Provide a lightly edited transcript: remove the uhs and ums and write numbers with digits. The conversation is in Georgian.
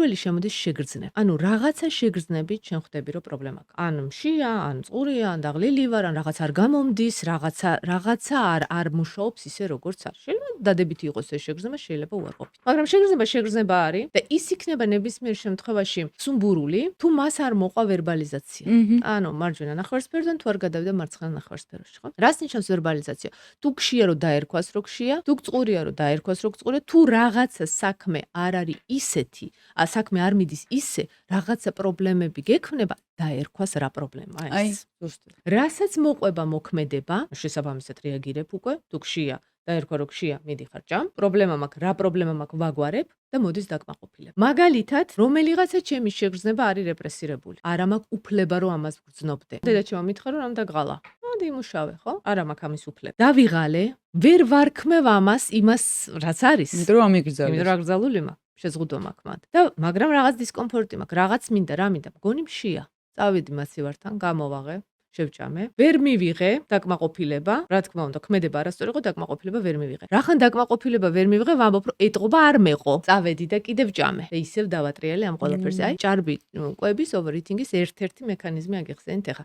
პირველი შემოდის შეგრძნე. ანუ რაღაცა შეგრძნებით შენ ხვდები რომ პრობლემა აქვს. ან მშია, ან წყურია, ან დაღლილი ვარ, ან რაღაც არ გამომდის, რაღაცა არ მუშაობს ისე როგორც არის. შეიძლება დადებითი იყოს ეს შეგრძნება, შეიძლება უარყოფით. მაგრამ შეგრძნება არის და ის იქნება ნებისმიერ შემთხვევაში სუმბურული, თუ მას არ მოყვა ვერბალიზაცია. ანუ მარჯვენა ნახევარსფეროდან თუ არ გადავიდა მარცხენა ნახევარსფეროში, ხო? რას ნიშნავს ვერბალიზაცია? თუ გშია რომ დაერქვას რო გშია, თუ წყურია რომ დაერქვას რო წყურია, თუ რაღაცა საქმე არ არის ისეთი, საქმე არ მიდის ისე, რაღაცა პრობლემები გექმნება, დაერქვას რა პრობლემაა ეს. რასაც მოყვება მოქმედება, შესაბამისად რეაგირებ უკვე, თუ გშია დაერქვა რო გშია, მიდიხარ ჯამ, პრობლემა მაქვს, რა პრობლემა მაქვს ვაგვარებ და მოდის დაკმაყოფილება. მაგალითად, რომელიღაცა ჩემი შეგრძნება არის რეპრესირებული. არა მაქვს უფლება რომ ამას ვგრძნობდე. დედაჩემმა მითხრა რომ რამ დაგღალა. მოდი იმუშავე, ხო? არა მაქვს ამის უფლება. დავიღალე, ვერ ვარქმევ იმას, რაც არის. იმიტომ რომ ამიგრძალეს. იმიტომ რომ აკრძალული მაქვს, შეზღუდვა მაქვს მათ. და მაგრამ რაღაც დისკომფორტი მაქვს, რაღაც მინდა, რა მინდა, მგონი მშია. წავიდი მასივართან, გამოვაღე. შევჭამე, ვერ მივიღე დაკმაყოფილება, რა თქმა უნდა, ქმედება არასწორი იყო, დაკმაყოფილება ვერ მივიღე. რახან დაკმაყოფილება ვერ მივიღე, ვამბობ, რომ ეტყობა არ მეყო. წავედი და კიდევ ჭამე. და ისევ დავატრიალე ამ ყველაფერზე. აი, ჭარბი კვების ოვერითინგის ერთ-ერთი მექანიზმი აგიხსენით ახლა.